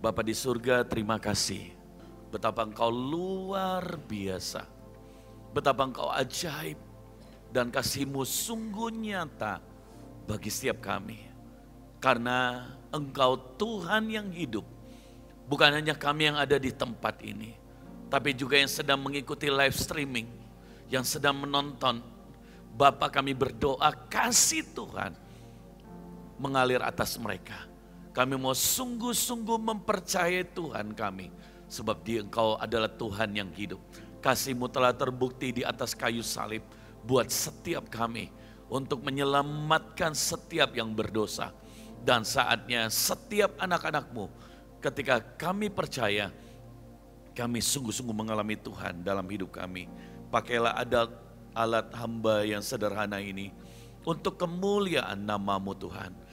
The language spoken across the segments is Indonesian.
Bapa di surga, terima kasih. Betapa Engkau luar biasa. Betapa Engkau ajaib. Dan kasih-Mu sungguh nyata bagi setiap kami. Karena Engkau Tuhan yang hidup. Bukan hanya kami yang ada di tempat ini. Tapi juga yang sedang mengikuti live streaming. Yang sedang menonton. Bapa, kami berdoa kasih Tuhan mengalir atas mereka. Kami mau sungguh-sungguh mempercayai Tuhan kami. Sebab Dia Engkau adalah Tuhan yang hidup. Kasih-Mu telah terbukti di atas kayu salib. Buat setiap kami. Untuk menyelamatkan setiap yang berdosa. Dan saatnya setiap anak-anak-Mu. Ketika kami percaya. Kami sungguh-sungguh mengalami Tuhan dalam hidup kami. Pakailah alat hamba yang sederhana ini. Untuk kemuliaan nama-Mu Tuhan.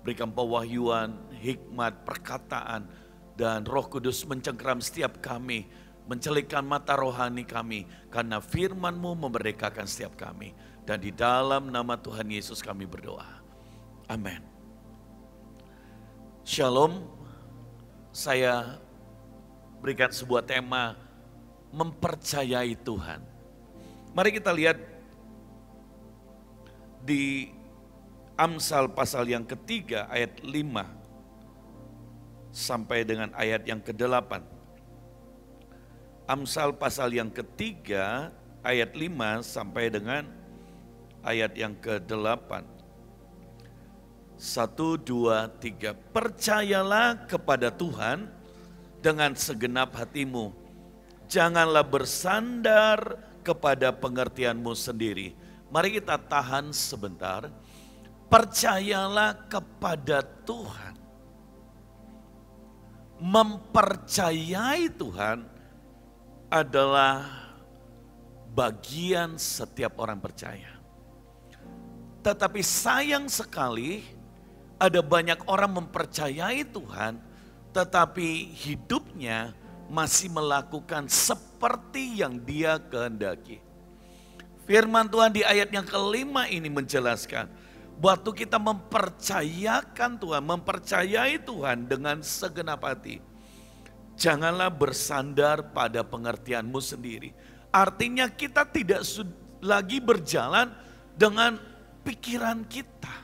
Berikan pewahyuan, hikmat, perkataan, dan Roh Kudus mencengkeram setiap kami, mencelikkan mata rohani kami, karena firman-Mu memerdekakan setiap kami. Dan di dalam nama Tuhan Yesus kami berdoa. Amin. Shalom, saya berikan sebuah tema, mempercayai Tuhan. Mari kita lihat di Amsal pasal yang ketiga ayat 5 sampai dengan ayat yang ke-8. Amsal pasal yang ketiga ayat 5 sampai dengan ayat yang ke-8. 1, 2, 3. Percayalah kepada Tuhan dengan segenap hatimu. Janganlah bersandar kepada pengertianmu sendiri. Mari kita tahan sebentar. Percayalah kepada Tuhan. Mempercayai Tuhan adalah bagian setiap orang percaya. Tetapi sayang sekali ada banyak orang mempercayai Tuhan, tetapi hidupnya masih melakukan seperti yang dia kehendaki. Firman Tuhan di ayat yang kelima ini menjelaskan, waktu kita mempercayakan Tuhan, mempercayai Tuhan dengan segenap hati, janganlah bersandar pada pengertianmu sendiri. Artinya kita tidak lagi berjalan dengan pikiran kita.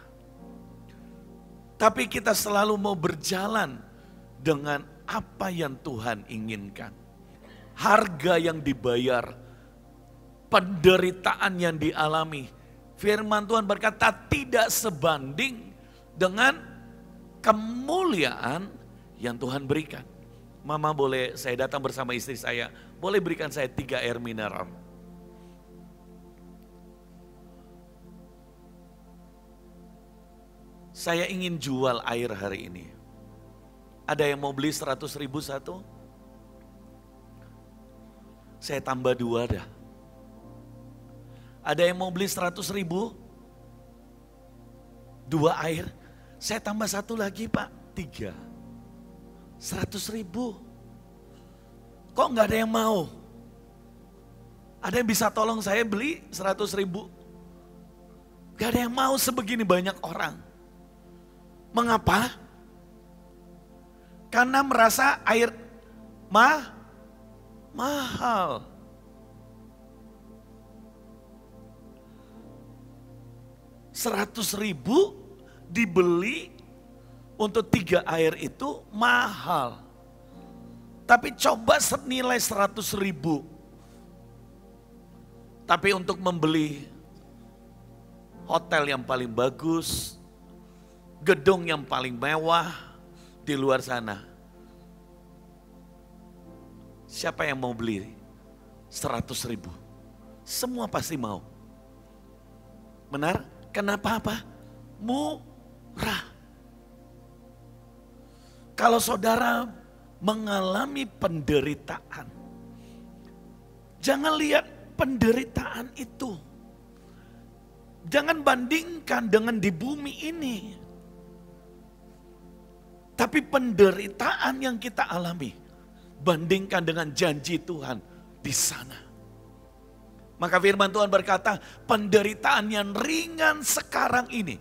Tapi kita selalu mau berjalan dengan apa yang Tuhan inginkan. Harga yang dibayar, penderitaan yang dialami. Firman Tuhan berkata tidak sebanding dengan kemuliaan yang Tuhan berikan. Mama boleh saya datang bersama istri saya, boleh berikan saya 3 air mineral. Saya ingin jual air hari ini. Ada yang mau beli 100.000 satu? Saya tambah 2 dah. Ada yang mau beli 100.000? 2 air. Saya tambah 1 lagi Pak, 3. 100.000. Kok nggak ada yang mau? Ada yang bisa tolong saya beli 100.000? Gak ada yang mau sebegini banyak orang. Mengapa? Karena merasa air mahal. $100.000 dibeli untuk 3 air itu mahal. Tapi coba senilai 100.000. Tapi untuk membeli hotel yang paling bagus, gedung yang paling mewah di luar sana. Siapa yang mau beli 100.000? Semua pasti mau. Benar? Kenapa apa? Murah. Kalau saudara mengalami penderitaan, jangan lihat penderitaan itu. Jangan bandingkan dengan di bumi ini. Tapi penderitaan yang kita alami, bandingkan dengan janji Tuhan di sana. Maka firman Tuhan berkata, penderitaan yang ringan sekarang ini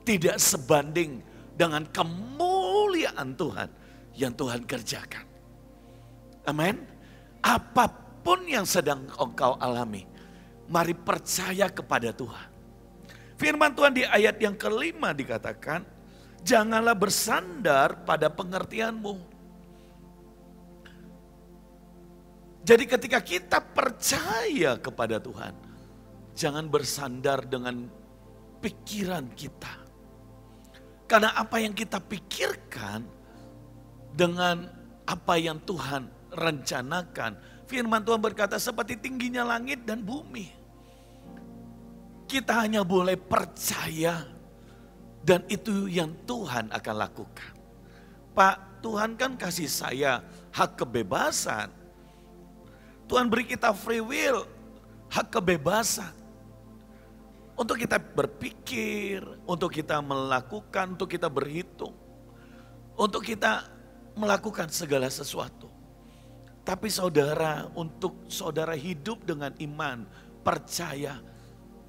tidak sebanding dengan kemuliaan Tuhan yang Tuhan kerjakan. Amin. Apapun yang sedang engkau alami, mari percaya kepada Tuhan. Firman Tuhan di ayat yang kelima dikatakan, janganlah bersandar pada pengertianmu. Jadi ketika kita percaya kepada Tuhan, jangan bersandar dengan pikiran kita. Karena apa yang kita pikirkan dengan apa yang Tuhan rencanakan. Firman Tuhan berkata seperti tingginya langit dan bumi. Kita hanya boleh percaya dan itu yang Tuhan akan lakukan. Pak, Tuhan kan kasih saya hak kebebasan. Tuhan beri kita free will, hak kebebasan. Untuk kita berpikir, untuk kita melakukan, untuk kita berhitung. Untuk kita melakukan segala sesuatu. Tapi saudara, untuk saudara hidup dengan iman, percaya.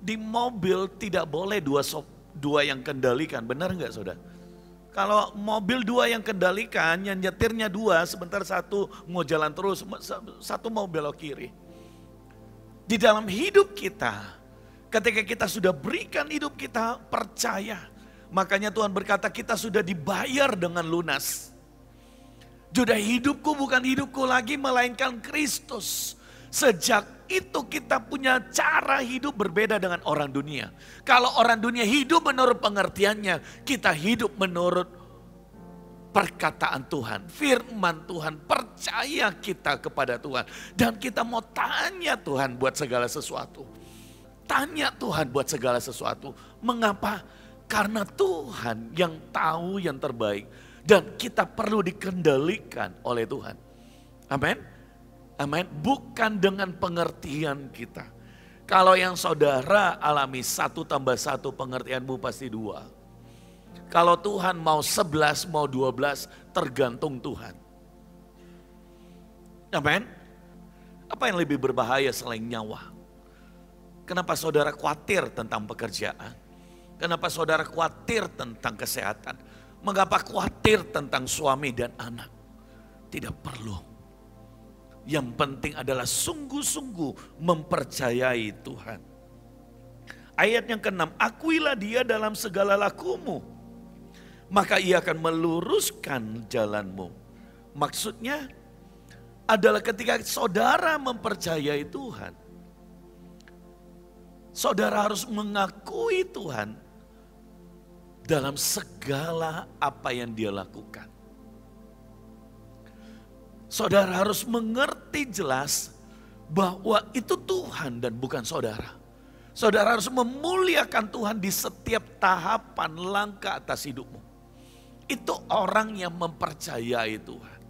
Di mobil tidak boleh dua yang kendalikan, benar nggak saudara? Kalau mobil dua yang kendalikan, yang nyetirnya dua, sebentar satu mau jalan terus, satu mau belok kiri. Di dalam hidup kita, ketika kita sudah berikan hidup kita percaya, makanya Tuhan berkata kita sudah dibayar dengan lunas. Sudah hidupku bukan hidupku lagi, melainkan Kristus. Sejak itu kita punya cara hidup berbeda dengan orang dunia. Kalau orang dunia hidup menurut pengertiannya, kita hidup menurut perkataan Tuhan, firman Tuhan, percaya kita kepada Tuhan. Dan kita mau tanya Tuhan buat segala sesuatu. Tanya Tuhan buat segala sesuatu. Mengapa? Karena Tuhan yang tahu yang terbaik. Dan kita perlu dikendalikan oleh Tuhan. Amin. Amin. Bukan dengan pengertian kita. Kalau yang saudara alami 1 tambah 1 pengertianmu pasti 2. Kalau Tuhan mau 11 mau 12 tergantung Tuhan. Amin. Apa yang lebih berbahaya selain nyawa? Kenapa saudara khawatir tentang pekerjaan? Kenapa saudara khawatir tentang kesehatan? Mengapa khawatir tentang suami dan anak? Tidak perlu. Yang penting adalah sungguh-sungguh mempercayai Tuhan. Ayat yang ke-6, akuilah dia dalam segala lakumu, maka ia akan meluruskan jalanmu. Maksudnya adalah ketika saudara mempercayai Tuhan, saudara harus mengakui Tuhan dalam segala apa yang dia lakukan. Saudara harus mengerti jelas bahwa itu Tuhan dan bukan saudara. Saudara harus memuliakan Tuhan di setiap tahapan langkah atas hidupmu. Itu orang yang mempercayai Tuhan.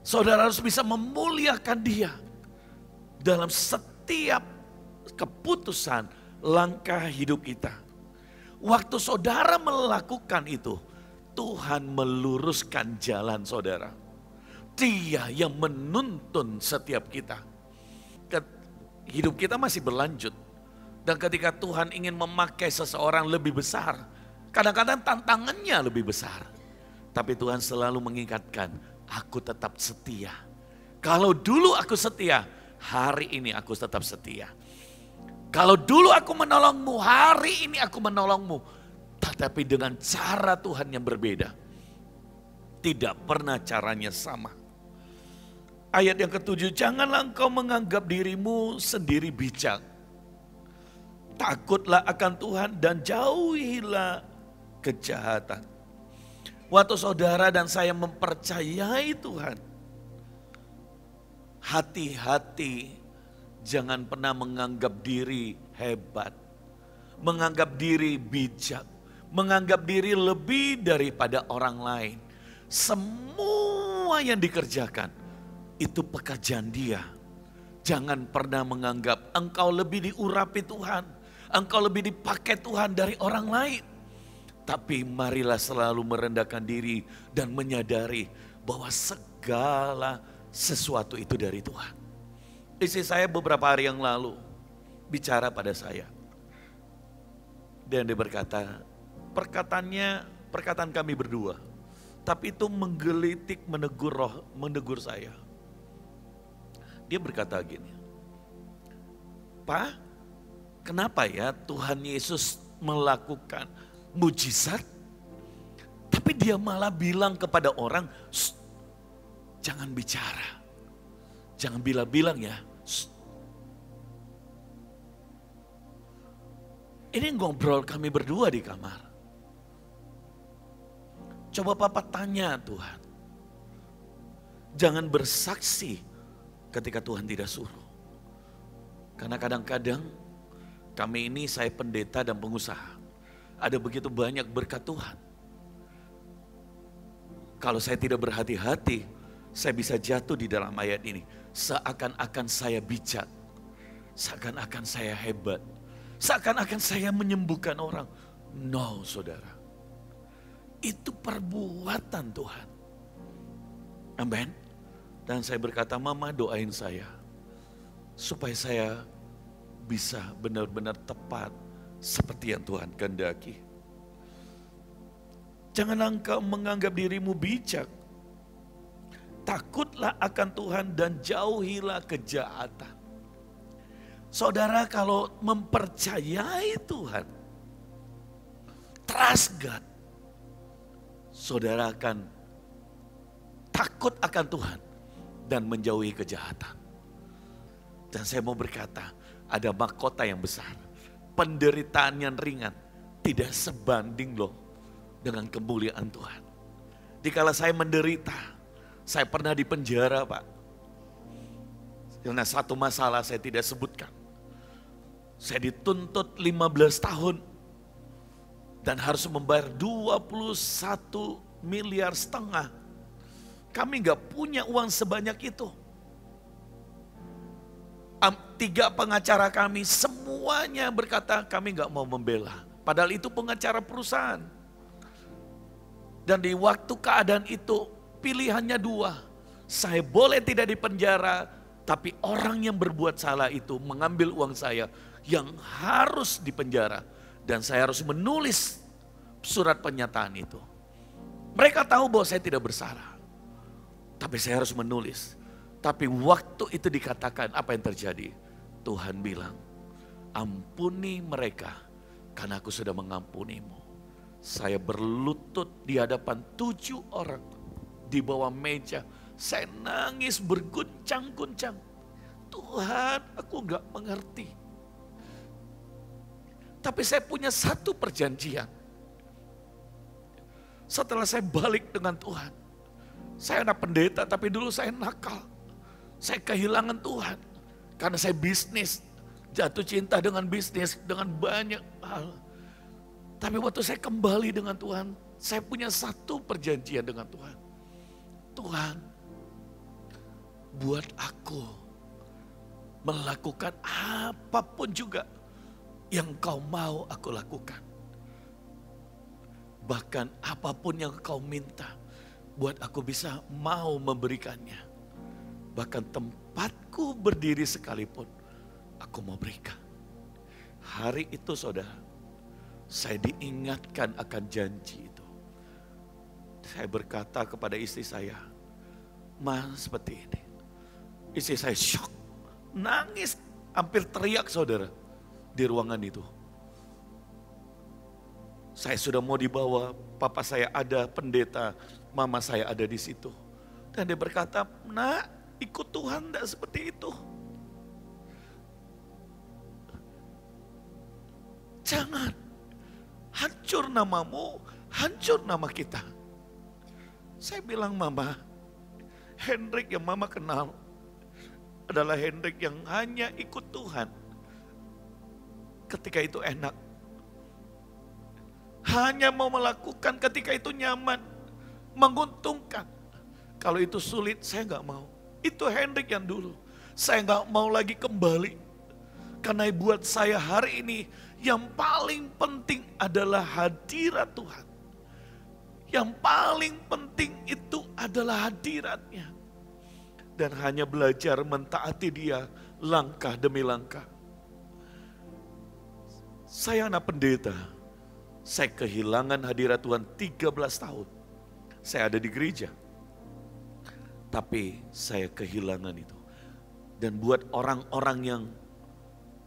Saudara harus bisa memuliakan Dia dalam setiap keputusan langkah hidup kita. Waktu saudara melakukan itu, Tuhan meluruskan jalan saudara. Dia yang menuntun setiap kita. Hidup kita masih berlanjut. Dan ketika Tuhan ingin memakai seseorang lebih besar, kadang-kadang tantangannya lebih besar. Tapi Tuhan selalu mengingatkan, aku tetap setia. Kalau dulu aku setia, hari ini aku tetap setia. Kalau dulu aku menolongmu, hari ini aku menolongmu. Tetapi dengan cara Tuhan yang berbeda. Tidak pernah caranya sama. Ayat yang ke-7, janganlah engkau menganggap dirimu sendiri bijak. Takutlah akan Tuhan dan jauhilah kejahatan. Waktu saudara dan saya mempercayai Tuhan, hati-hati jangan pernah menganggap diri hebat, menganggap diri bijak, menganggap diri lebih daripada orang lain. Semua yang dikerjakan itu pekerjaan Dia. Jangan pernah menganggap engkau lebih diurapi Tuhan, engkau lebih dipakai Tuhan dari orang lain. Tapi marilah selalu merendahkan diri dan menyadari bahwa segala sesuatu itu dari Tuhan. Istri saya beberapa hari yang lalu bicara pada saya. Dan dia berkata, perkataan kami berdua Tapi itu menggelitik, menegur saya. Dia berkata gini, Pak, kenapa ya Tuhan Yesus melakukan mujizat, tapi dia malah bilang kepada orang, jangan bicara, jangan bilang-bilang ya. Ini ngobrol kami berdua di kamar. Coba Papa tanya Tuhan. Jangan bersaksi ketika Tuhan tidak suruh. Karena kadang-kadang kami ini, saya pendeta dan pengusaha, ada begitu banyak berkat Tuhan. Kalau saya tidak berhati-hati, saya bisa jatuh di dalam ayat ini. Seakan-akan saya bijak, seakan-akan saya hebat, seakan-akan saya menyembuhkan orang. No, saudara. Itu perbuatan Tuhan. Amin. Dan saya berkata, Mama doain saya, supaya saya bisa benar-benar tepat seperti yang Tuhan kehendaki. Jangan engkau menganggap dirimu bijak. Takutlah akan Tuhan dan jauhilah kejahatan. Saudara, kalau mempercayai Tuhan, trust God, saudara akan takut akan Tuhan dan menjauhi kejahatan. Dan saya mau berkata, ada mahkota yang besar. Penderitaan yang ringan tidak sebanding loh dengan kemuliaan Tuhan. Dikala saya menderita, saya pernah di penjara, Pak. Karena satu masalah saya tidak sebutkan. Saya dituntut 15 tahun dan harus membayar 21,5 miliar. Kami gak punya uang sebanyak itu. 3 pengacara kami semuanya berkata kami gak mau membela. Padahal itu pengacara perusahaan. Dan di waktu keadaan itu pilihannya 2. Saya boleh tidak dipenjara, tapi orang yang berbuat salah itu mengambil uang saya yang harus dipenjara. Dan saya harus menulis surat pernyataan itu. Mereka tahu bahwa saya tidak bersalah. Tapi saya harus menulis. Tapi waktu itu dikatakan apa yang terjadi? Tuhan bilang, ampuni mereka karena aku sudah mengampunimu. Saya berlutut di hadapan 7 orang di bawah meja. Saya nangis berguncang-guncang. Tuhan, aku gak mengerti. Tapi saya punya satu perjanjian. Setelah saya balik dengan Tuhan. Saya anak pendeta tapi dulu saya nakal. Saya kehilangan Tuhan. Karena saya bisnis. Jatuh cinta dengan bisnis. Dengan banyak hal. Tapi waktu saya kembali dengan Tuhan. Saya punya satu perjanjian dengan Tuhan. Tuhan, buat aku melakukan apapun juga yang kau mau aku lakukan. Bahkan apapun yang kau minta, buat aku bisa mau memberikannya. Bahkan tempatku berdiri sekalipun, aku mau berikan. Hari itu saudara, saya diingatkan akan janji itu. Saya berkata kepada istri saya, Ma seperti ini. Istri saya shock, nangis, hampir teriak saudara di ruangan itu. Saya sudah mau dibawa, papa saya ada, pendeta, mama saya ada di situ. Dan dia berkata, Nak, ikut Tuhan enggak seperti itu. Jangan, hancur namamu, hancur nama kita. Saya bilang, Mama, Hendrik yang Mama kenal adalah Hendrik yang hanya ikut Tuhan ketika itu enak. Hanya mau melakukan ketika itu nyaman, menguntungkan. Kalau itu sulit, saya gak mau. Itu Hendrik yang dulu. Saya gak mau lagi kembali. Karena buat saya hari ini, yang paling penting adalah hadirat Tuhan. Yang paling penting itu adalah hadiratnya. Dan hanya belajar mentaati dia langkah demi langkah. Saya anak pendeta. Saya kehilangan hadirat Tuhan 13 tahun. Saya ada di gereja. Tapi saya kehilangan itu. Dan buat orang-orang yang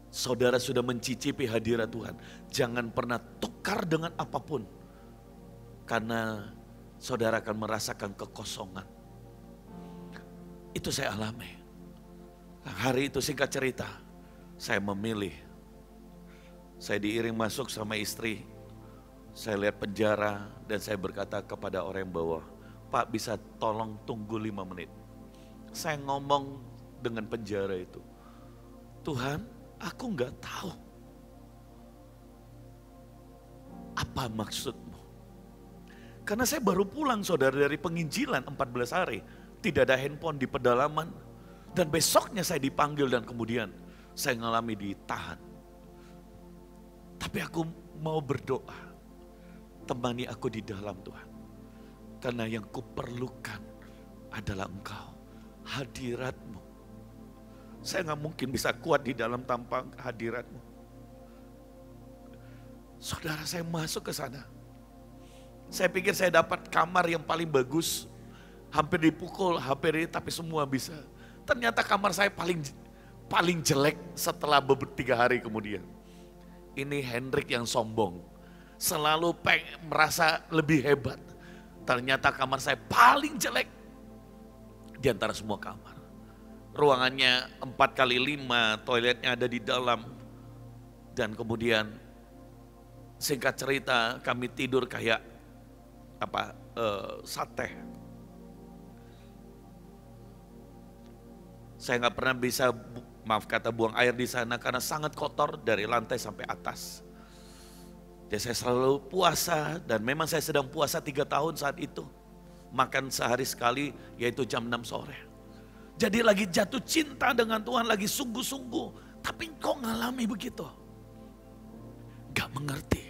saudara sudah mencicipi hadirat Tuhan, jangan pernah tukar dengan apapun. Karena saudara akan merasakan kekosongan. Itu saya alami. Hari itu singkat cerita, saya memilih. Saya diiring masuk sama istri. Saya lihat penjara dan saya berkata kepada orang yang bawa, Pak bisa tolong tunggu 5 menit. Saya ngomong dengan penjara itu, Tuhan aku nggak tahu apa maksudmu. Karena saya baru pulang saudara dari penginjilan 14 hari. Tidak ada handphone di pedalaman. Dan besoknya saya dipanggil dan kemudian saya ngalami ditahan. Tapi aku mau berdoa. Temani aku di dalam Tuhan. Karena yang kuperlukan adalah Engkau. Hadirat-Mu. Saya gak mungkin bisa kuat di dalam tanpa hadirat-Mu. Saudara saya masuk ke sana. Saya pikir saya dapat kamar yang paling bagus. Hampir dipukul, tapi semua bisa. Ternyata kamar saya paling jelek setelah 3 hari kemudian. Ini Hendrik yang sombong. Selalu merasa lebih hebat. Ternyata kamar saya paling jelek di antara semua kamar. Ruangannya 4x5, toiletnya ada di dalam. Dan kemudian singkat cerita kami tidur kayak sate. Saya nggak pernah bisa buang air di sana karena sangat kotor dari lantai sampai atas. Jadi saya selalu puasa dan memang saya sedang puasa 3 tahun saat itu. Makan sehari sekali yaitu jam 6 sore. Jadi lagi jatuh cinta dengan Tuhan, lagi sungguh-sungguh. Tapi kok ngalami begitu? Gak mengerti.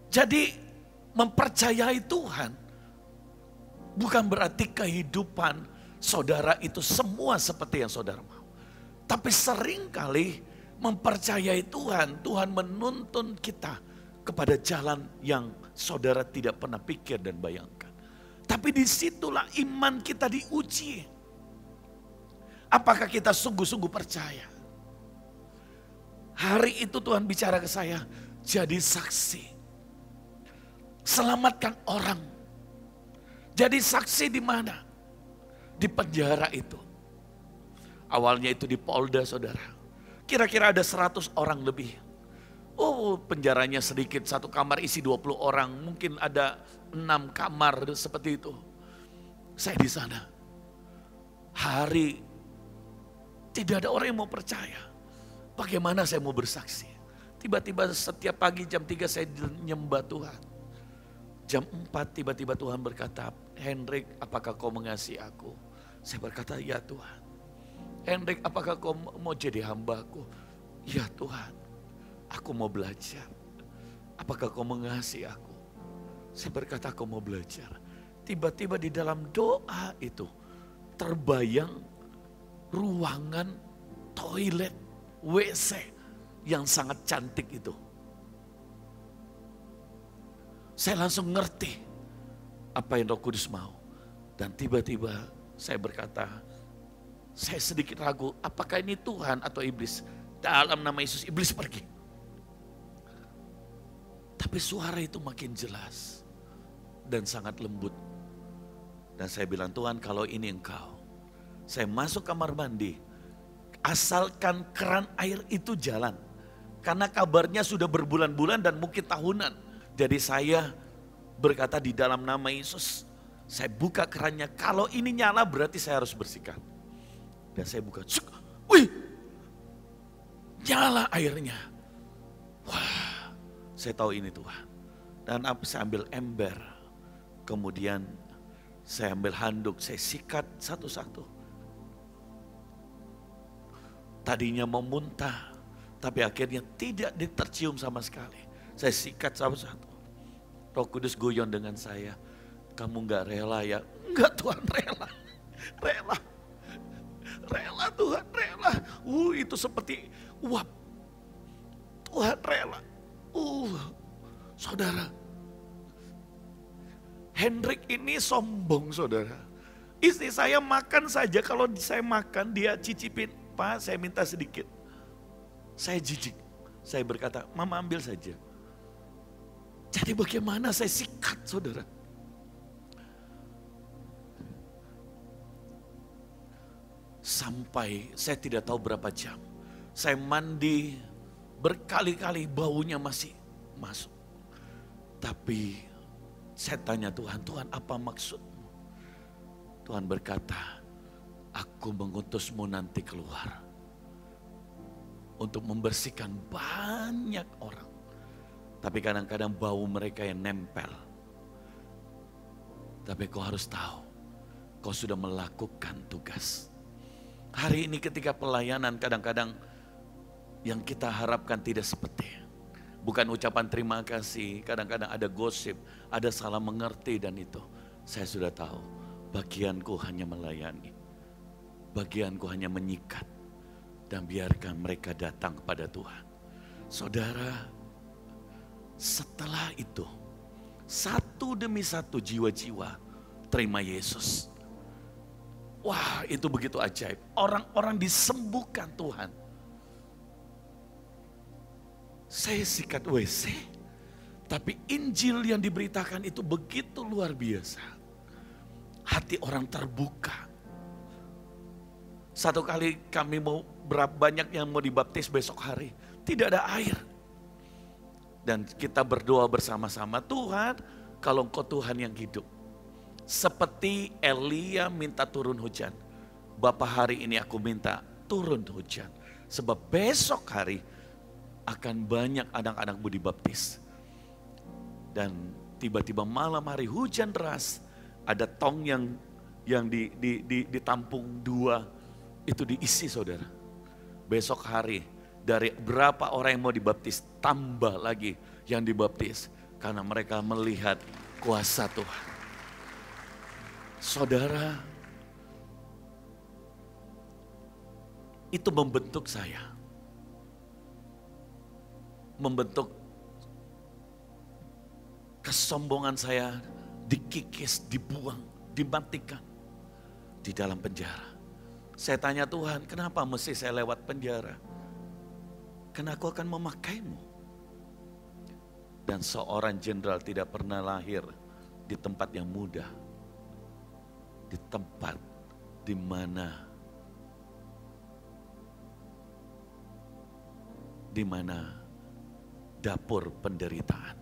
Jadi mempercayai Tuhan bukan berarti kehidupan saudara itu semua seperti yang saudara mau. Tapi seringkali mempercayai Tuhan, Tuhan menuntun kita kepada jalan yang saudara tidak pernah pikir dan bayangkan. Tapi disitulah iman kita diuji. Apakah kita sungguh-sungguh percaya? Hari itu Tuhan bicara ke saya, jadi saksi. Selamatkan orang. Jadi saksi di mana? Di penjara itu. Awalnya itu di Polda saudara. Kira-kira ada 100 orang lebih. Oh penjaranya sedikit, satu kamar isi 20 orang. Mungkin ada 6 kamar seperti itu. Saya di sana. Hari tidak ada orang yang mau percaya. Bagaimana saya mau bersaksi? Tiba-tiba setiap pagi jam 3 saya nyembah Tuhan. Jam 4 tiba-tiba Tuhan berkata, Hendrik apakah kau mengasihi aku? Saya berkata, ya Tuhan. Hendrik apakah kau mau jadi hambaku? Ya Tuhan, aku mau belajar. Apakah kau mengasihi aku? Saya berkata aku mau belajar. Tiba-tiba di dalam doa itu terbayang ruangan toilet WC yang sangat cantik itu. Saya langsung ngerti apa yang Roh Kudus mau. Dan tiba-tiba saya berkata, saya sedikit ragu, apakah ini Tuhan atau iblis? Dalam nama Yesus, iblis pergi. Tapi suara itu makin jelas dan sangat lembut. Dan saya bilang, Tuhan kalau ini Engkau, saya masuk kamar mandi, asalkan keran air itu jalan. Karena kabarnya sudah berbulan-bulan dan mungkin tahunan. Jadi saya berkata di dalam nama Yesus, saya buka kerannya, kalau ini nyala berarti saya harus bersihkan. Dan saya buka, wih, nyala airnya. Wah, saya tahu ini Tuhan. Dan saya ambil ember, kemudian saya ambil handuk, saya sikat satu-satu. Tadinya mau muntah, tapi akhirnya tidak ditercium sama sekali. Saya sikat satu-satu. Roh Kudus guyon dengan saya, kamu gak rela ya? Enggak Tuhan, rela. Rela. Rela Tuhan, rela. Itu seperti uap. Tuhan rela. Saudara, Hendrik ini sombong saudara. Istri saya makan saja, kalau saya makan dia cicipin, Pak saya minta sedikit. Saya jijik, saya berkata, Mama ambil saja. Jadi bagaimana saya sikat saudara. Sampai saya tidak tahu berapa jam. Saya mandi berkali-kali baunya masih masuk. Tapi saya tanya Tuhan, Tuhan apa maksudmu? Tuhan berkata, aku mengutusmu nanti keluar. Untuk membersihkan banyak orang. Tapi kadang-kadang bau mereka yang nempel. Tapi kau harus tahu, kau sudah melakukan tugas. Hari ini ketika pelayanan kadang-kadang yang kita harapkan tidak seperti. Bukan ucapan terima kasih, kadang-kadang ada gosip, ada salah mengerti dan itu. Saya sudah tahu, bagianku hanya melayani. Bagianku hanya menyikat. Dan biarkan mereka datang kepada Tuhan. Saudara, setelah itu, satu demi satu jiwa-jiwa terima Yesus. Wah, itu begitu ajaib. Orang-orang disembuhkan Tuhan. Saya sikat WC, tapi Injil yang diberitakan itu begitu luar biasa. Hati orang terbuka. Satu kali kami mau berapa banyak yang mau dibaptis besok hari, tidak ada air. Dan kita berdoa bersama-sama, Tuhan kalau Engkau Tuhan yang hidup. Seperti Elia minta turun hujan. Bapa hari ini aku minta turun hujan. Sebab besok hari akan banyak anak-anakmu dibaptis. Dan tiba-tiba malam hari hujan deras, ada tong yang ditampung dua, itu diisi saudara. Besok hari dari berapa orang yang mau dibaptis, tambah lagi yang dibaptis. Karena mereka melihat kuasa Tuhan. Saudara, itu membentuk saya. Membentuk kesombongan saya dikikis, dibuang, dimatikan di dalam penjara. Saya tanya Tuhan, kenapa mesti saya lewat penjara? Karena aku akan memakaimu. Dan seorang jenderal tidak pernah lahir di tempat yang mudah. Di tempat di mana dapur penderitaan.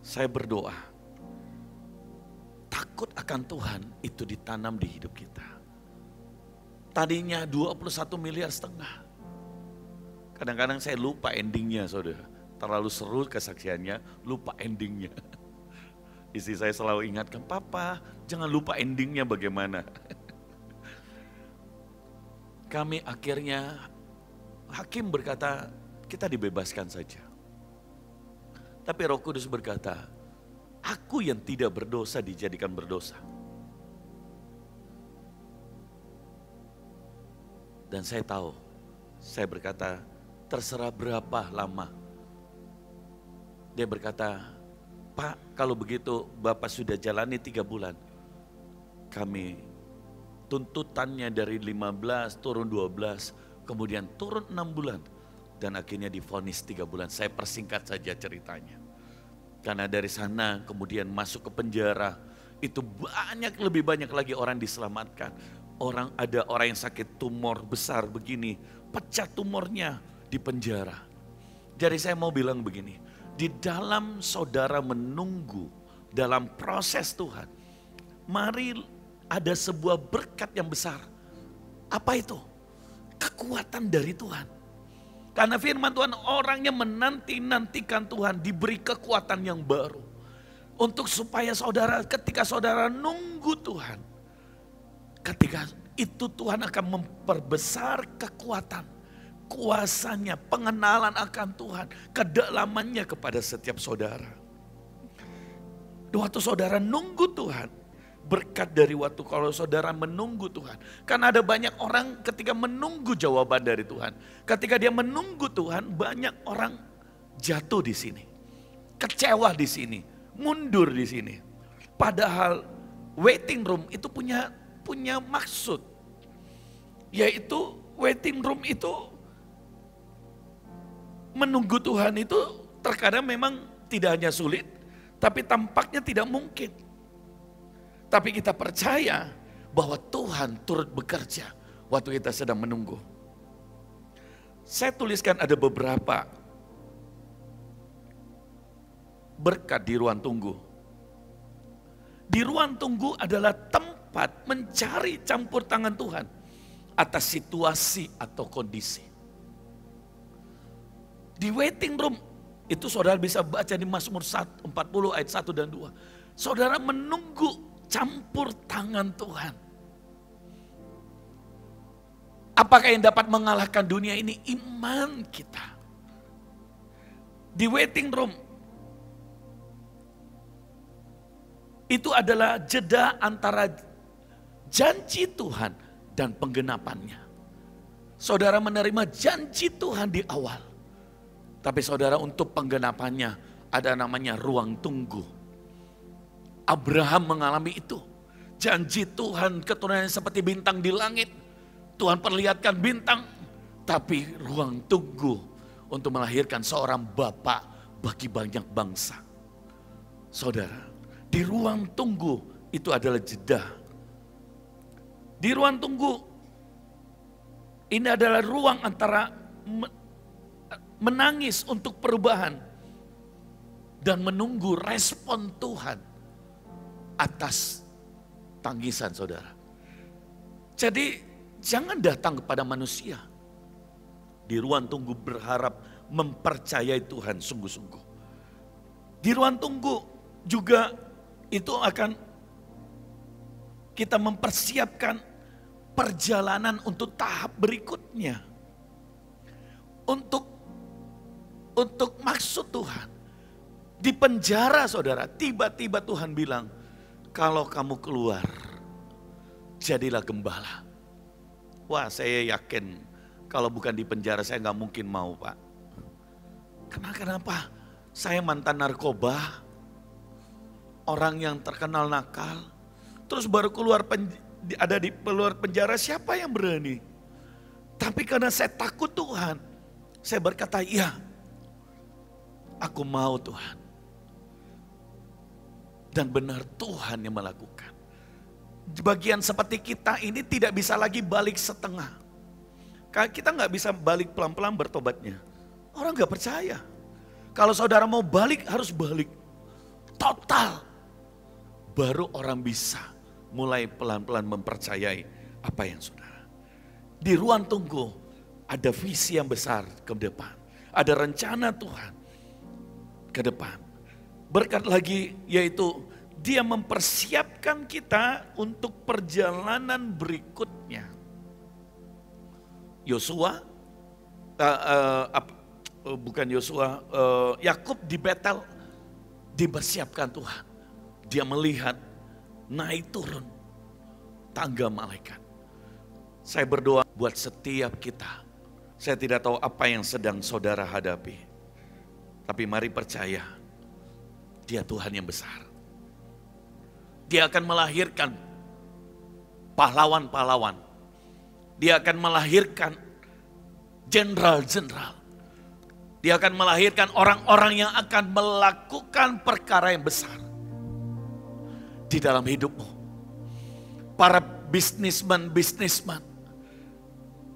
Saya berdoa, takut akan Tuhan itu ditanam di hidup kita. Tadinya 21,5 miliar. Kadang-kadang saya lupa endingnya saudara. Terlalu seru kesaksiannya, lupa endingnya. Istri saya selalu ingatkan, Papa jangan lupa endingnya bagaimana. Kami akhirnya, hakim berkata kita dibebaskan saja. Tapi Roh Kudus berkata, aku yang tidak berdosa dijadikan berdosa. Dan saya tahu, saya berkata, terserah berapa lama. Dia berkata, Pak kalau begitu Bapak sudah jalani 3 bulan. Kami tuntutannya dari 15 turun 12, kemudian turun 6 bulan. Dan akhirnya divonis 3 bulan. Saya persingkat saja ceritanya. Karena dari sana kemudian masuk ke penjara, itu lebih banyak lagi orang diselamatkan. Ada orang yang sakit tumor besar begini, pecah tumornya di penjara. Jadi saya mau bilang begini, di dalam saudara menunggu dalam proses Tuhan, mari ada sebuah berkat yang besar. Apa itu? Kekuatan dari Tuhan. Karena firman Tuhan, orang yang menanti-nantikan Tuhan diberi kekuatan yang baru. Untuk supaya saudara, ketika saudara nunggu Tuhan, ketika itu Tuhan akan memperbesar kekuatan, kuasanya, pengenalan akan Tuhan, kedalamannya kepada setiap saudara. Waktu saudara nunggu Tuhan, berkat dari waktu kalau saudara menunggu Tuhan. Karena ada banyak orang ketika menunggu jawaban dari Tuhan. Ketika dia menunggu Tuhan, banyak orang jatuh di sini. kecewa di sini, mundur di sini. Padahal waiting room itu punya maksud. Yaitu waiting room itu menunggu Tuhan itu terkadang memang tidak hanya sulit, tapi tampaknya tidak mungkin. Tapi kita percaya bahwa Tuhan turut bekerja waktu kita sedang menunggu. Saya tuliskan ada beberapa berkat di ruang tunggu. Di ruang tunggu adalah tempat mencari campur tangan Tuhan atas situasi atau kondisi. Di waiting room, itu saudara bisa baca di Mazmur 40 ayat 1 dan 2. Saudara menunggu campur tangan Tuhan. Apakah yang dapat mengalahkan dunia ini? Iman kita. Di waiting room, itu adalah jeda antara janji Tuhan dan penggenapannya. Saudara menerima janji Tuhan di awal. Tapi saudara untuk penggenapannya ada namanya ruang tunggu. Abraham mengalami itu. Janji Tuhan keturunannya seperti bintang di langit. Tuhan perlihatkan bintang. Tapi ruang tunggu untuk melahirkan seorang bapak bagi banyak bangsa. Saudara, di ruang tunggu itu adalah jeda. Di ruang tunggu ini adalah ruang antara menangis untuk perubahan dan menunggu respon Tuhan atas tangisan saudara. Jadi jangan datang kepada manusia. Di ruang tunggu berharap mempercayai Tuhan sungguh-sungguh. Di ruang tunggu juga itu akan kita mempersiapkan perjalanan untuk tahap berikutnya. Untuk maksud Tuhan. Di penjara saudara, tiba-tiba Tuhan bilang, kalau kamu keluar, jadilah gembala. Wah, saya yakin kalau bukan di penjara saya nggak mungkin mau, Pak. Kenapa? Saya mantan narkoba, orang yang terkenal nakal, terus baru keluar ada di luar penjara, siapa yang berani? Tapi karena saya takut Tuhan, saya berkata, ya, aku mau Tuhan. Dan benar Tuhan yang melakukan. Bagian seperti kita ini tidak bisa lagi balik setengah. Kita nggak bisa balik pelan-pelan bertobatnya. Orang nggak percaya. Kalau saudara mau balik, harus balik total. Baru orang bisa mulai pelan-pelan mempercayai apa yang saudara. Di ruang tunggu ada visi yang besar ke depan. Ada rencana Tuhan ke depan. Berkat lagi yaitu dia mempersiapkan kita untuk perjalanan berikutnya. Yakub di Betel dipersiapkan Tuhan. Dia melihat naik turun tangga malaikat. Saya berdoa buat setiap kita. Saya tidak tahu apa yang sedang saudara hadapi. Tapi mari percaya, Dia Tuhan yang besar. Dia akan melahirkan pahlawan-pahlawan. Dia akan melahirkan jenderal-jenderal. Dia akan melahirkan orang-orang yang akan melakukan perkara yang besar di dalam hidupmu. Para bisnisman,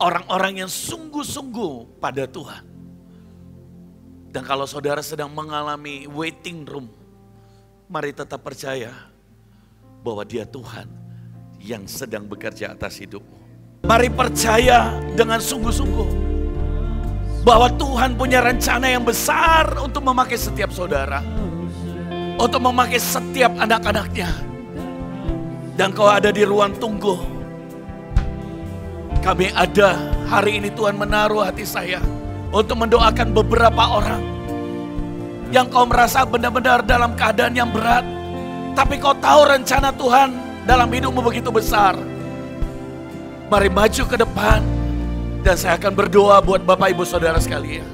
orang-orang yang sungguh-sungguh pada Tuhan. Dan kalau saudara sedang mengalami waiting room, mari tetap percaya bahwa Dia Tuhan yang sedang bekerja atas hidupmu. Mari percaya dengan sungguh-sungguh bahwa Tuhan punya rencana yang besar untuk memakai setiap saudara, untuk memakai setiap anak-anaknya. Dan kau ada di ruang tunggu. Kami ada, hari ini Tuhan menaruh hati saya untuk mendoakan beberapa orang yang kau merasa benar-benar dalam keadaan yang berat, tapi kau tahu rencana Tuhan dalam hidupmu begitu besar. Mari maju ke depan dan saya akan berdoa buat Bapak Ibu Saudara sekalian.